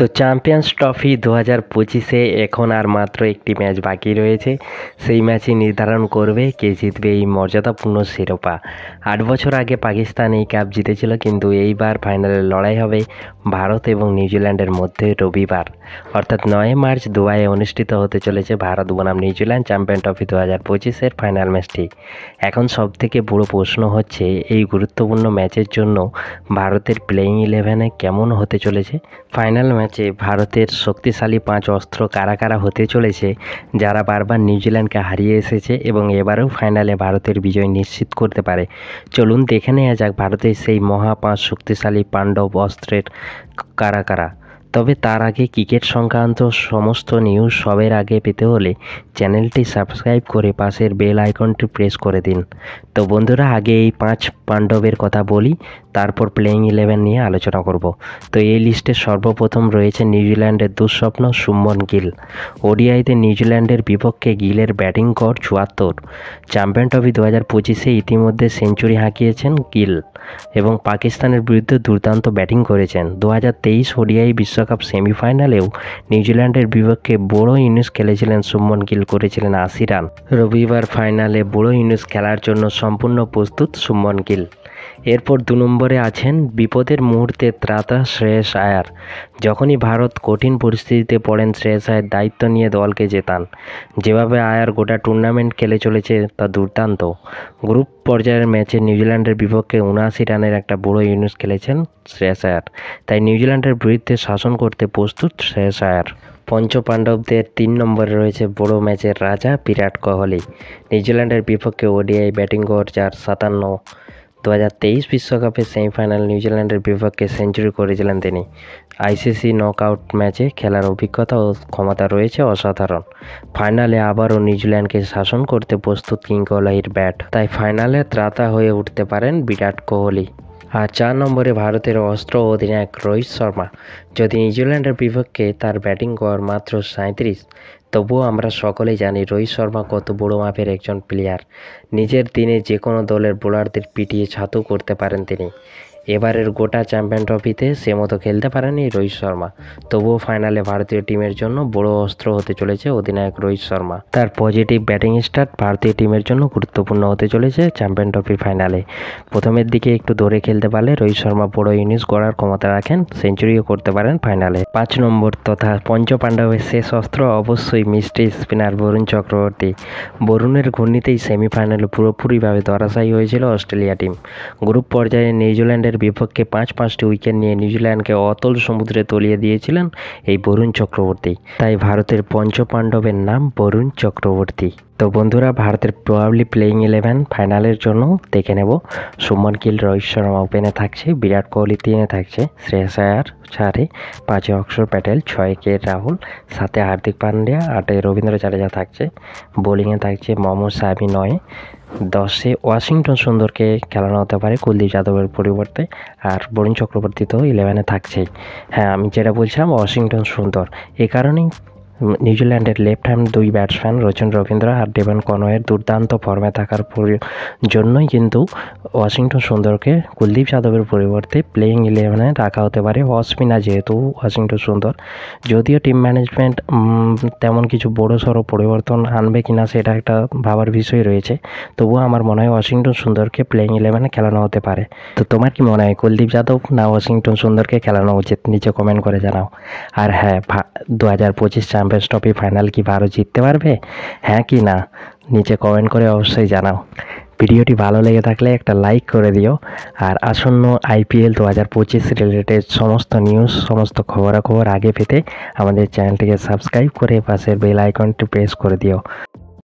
তো champions trophy 2025-এ এখন আর মাত্র একটি ম্যাচ বাকি রয়েছে। সেই ম্যাচই নির্ধারণ করবে কে জিতবে এই মর্যাদাপূর্ণ শিরোপা। 8 বছর আগে পাকিস্তান এই কাপ জিতেছিল, কিন্তু এইবার ফাইনালের লড়াই হবে ভারত এবং নিউজিল্যান্ডের মধ্যে রবিবার অর্থাৎ 9 মার্চ দুবাইয়ে অনুষ্ঠিত হতে চলেছে ভারত বনাম নিউজিল্যান্ড চ্যাম্পিয়ন ট্রফি 2025-এর ফাইনাল ম্যাচটি। এখন সবথেকে বড় প্রশ্ন হচ্ছে এই গুরুত্বপূর্ণ ম্যাচের জন্য ভারতের প্লেয়িং 11 কেমন হতে চলেছে। ফাইনাল ম্যাচে ভারতের শক্তিশালী 5 অস্ত্র কারা কারা হতে চলেছে, যারা বারবার নিউজিল্যান্ডকে হারিয়ে এসেছে এবং এবারেও ফাইনালে ভারতের বিজয় নিশ্চিত করতে পারে। চলুন দেখে নেওয়া যাক ভারতের সেই মহা 5 শক্তিশালী পাণ্ডব অস্ত্রের কারা কারা। তবে তার আগে ক্রিকেট সংক্রান্ত সমস্ত নিউজ সবার আগে পেতে হলে চ্যানেলটি সাবস্ক্রাইব করে পাশের বেল আইকনটি প্রেস করে দিন। তো বন্ধুরা, আগে এই 5 পাণ্ডবের কথা বলি, তারপর প্লেয়িং 11 নিয়ে আলোচনা করব। তো এই লিস্টে সর্বপ্রথম রয়েছে নিউজিল্যান্ডের দুঃস্বপ্ন শুভমন গিল। ওডিআইতে নিউজিল্যান্ডের বিপক্ষে গিলের ব্যাটিং গড় 74। চ্যাম্পিয়ন ট্রফি 2025-এ ইতিমধ্যে সেঞ্চুরি হাঁকিয়েছেন গিল এবং পাকিস্তানের বিরুদ্ধে দুর্দান্ত ব্যাটিং করেছেন। 2023 ওডিআই বিশ্বকাপ সেমিফাইনালেও নিউজিল্যান্ডের বিপক্ষে বড় ইনিংস খেলেছিলেন শুভমন গিল, করেছিলেন 80 রান। রবিবার ফাইনালে বড় ইনিংস খেলার জন্য সম্পূর্ণ প্রস্তুত শুভমন গিল। এরপর 2 নম্বরে আছেন বিপদের মুহূর্তে ত্রাতা শ্রেয়স আয়ার। যখনই ভারত কঠিন পরিস্থিতিতে পড়েন, শ্রেয়স আয়ার দায়িত্ব নিয়ে দলকে জেতান। যেভাবে আয়ার গোটা টুর্নামেন্ট খেলে চলেছে তা দুর্দান্ত। গ্রুপ পর্যায়ের ম্যাচে নিউজিল্যান্ডের বিপক্ষে 79 রানের একটা বড় ইনিংস খেলেছেন শ্রেয়স আয়ার, তাই নিউজিল্যান্ডের বিরুদ্ধে শাসন করতে প্রস্তুত শ্রেয়স আয়ার। পঞ্চপাণ্ডবদের 3 নম্বরে রয়েছে বড় ম্যাচের রাজা বিরাট কোহলি। নিউজিল্যান্ডের বিপক্ষে ওডিআই ব্যাটিং গড় যার 57। 2023 বিশ্বকাপের সেমিফাইনাল নিউজিল্যান্ডের বিপক্ষে সেঞ্চুরি করেছিলেন তিনি। আইসিসি নকআউট ম্যাচে খেলার অভিজ্ঞতা ও ক্ষমতা রয়েছে অসাধারণ। ফাইনালে আবারও নিউজিল্যান্ডকে শাসন করতে প্রস্তুত কিং কোহলির ব্যাট, তাই ফাইনালে ত্রাতা হয়ে উঠতে পারেন বিরাট কোহলি। আর 4 নম্বরে ভারতের অস্ত্র অধিনায়ক রোহিত শর্মা। যদি নিউজিল্যান্ডের বিপক্ষে তার ব্যাটিং গড় মাত্র 37, তবুও আমরা সকলেই জানি রোহিত শর্মা কত বড় মাপের একজন প্লেয়ার। নিজের দিনে যে কোনো দলের বোলারদের পিটিয়ে ছাতু করতে পারেন তিনি। এবারের গোটা চ্যাম্পিয়ন ট্রফিতে সে মতো খেলতে পারেনি রোহিত শর্মা, তবুও ফাইনালে ভারতীয় টিমের জন্য বড় অস্ত্র হতে চলেছে অধিনায়ক রোহিত শর্মা। তার পজিটিভ ব্যাটিং স্টার্ট ভারতীয় টিমের জন্য গুরুত্বপূর্ণ হতে চলেছে চ্যাম্পিয়ন ট্রফি ফাইনালে। প্রথমের দিকে একটু দৌড়ে খেলতে পারলে রোহিত শর্মা বড় ইনিংস গড়ার ক্ষমতা রাখেন, সেঞ্চুরিও করতে পারেন ফাইনালে। 5 নম্বর তথা পঞ্চপাণ্ডবের শেষ অস্ত্র অবশ্যই মিস্ট্রি স্পিনার বরুণ চক্রবর্তী। বরুণের ঘূর্ণিতেই সেমিফাইনালে পুরোপুরিভাবে ধরাশায়ী হয়েছিল অস্ট্রেলিয়া টিম। গ্রুপ পর্যায়ে নিউজিল্যান্ডের বিপক্ষে 5টি উইকেট নিয়ে নিউজিল্যান্ডকে অতল সমুদ্রে তলিয়ে দিয়েছিলেন এই বরুণ চক্রবর্তী, তাই ভারতের পঞ্চপাণ্ডবের নাম বরুণ চক্রবর্তী। তো বন্ধুরা, ভারতের প্রবাবলি প্লেয়িং 11 ফাইনালের জন্য দেখে নেব। শুভমন গিল, রোহিত শর্মা ওপেনে থাকছে, বিরাট কোহলি 3-এ থাকছে, শ্রেয়স আয়ার 4-এ, 5-এ অক্ষর প্যাটেল, 6-এ কে রাহুল, 7-এ হার্দিক পান্ডিয়া, 8-এ রবীন্দ্র জাদেজা থাকছে, বোলিংয়ে থাকছে মোহাম্মদ শামি 9-এ, 10-এ ওয়াশিংটন সুন্দরকে খেলানো হতে পারে কুলদীপ যাদবের পরিবর্তে, আর বরুণ চক্রবর্তী তো 11-এ থাকছেই। হ্যাঁ, আমি যেটা বলছিলাম ওয়াশিংটন সুন্দর, এ কারণেই নিউজিল্যান্ডের লেফট হ্যান্ড 2 ব্যাটসম্যান রচন রবীন্দ্র আর ডেভন কনওয়ের দুর্দান্ত ফর্মে থাকার জন্যই কিন্তু ওয়াশিংটন সুন্দরকে কুলদীপ যাদবের পরিবর্তে প্লেয়িং 11-এ রাখা হতে পারে। অফ স্পিনার যেহেতু ওয়াশিংটন সুন্দর, যদিও টিম ম্যানেজমেন্ট তেমন কিছু বড়সড় পরিবর্তন আনবে কিনা সেটা একটা ভাবার বিষয় রয়েছে, তবুও আমার মনে হয় ওয়াশিংটন সুন্দরকে প্লেয়িং 11-এ খেলানো হতে পারে। তো তোমার কি মনে হয়, কুলদীপ যাদব না ওয়াশিংটন সুন্দরকে খেলানো উচিত? নিচে কমেন্ট করে জানাও। আর হ্যাঁ, 2025 চ্যাম্পিয়ন্স ট্রফি ফাইনাল কি ভারত জিততে পারবে, হ্যাঁ কি না, নিচে কমেন্ট করে অবশ্যই জানাও। ভিডিওটি ভালো লেগে থাকলে একটা লাইক করে দিও। আর আসন্ন IPL 2025 রিলেটেড সমস্ত নিউজ, সমস্ত খবরাখবর আগে পেতে আমাদের চ্যানেলটিকে সাবস্ক্রাইব করে পাশের বেল আইকনটি প্রেস করে দিও।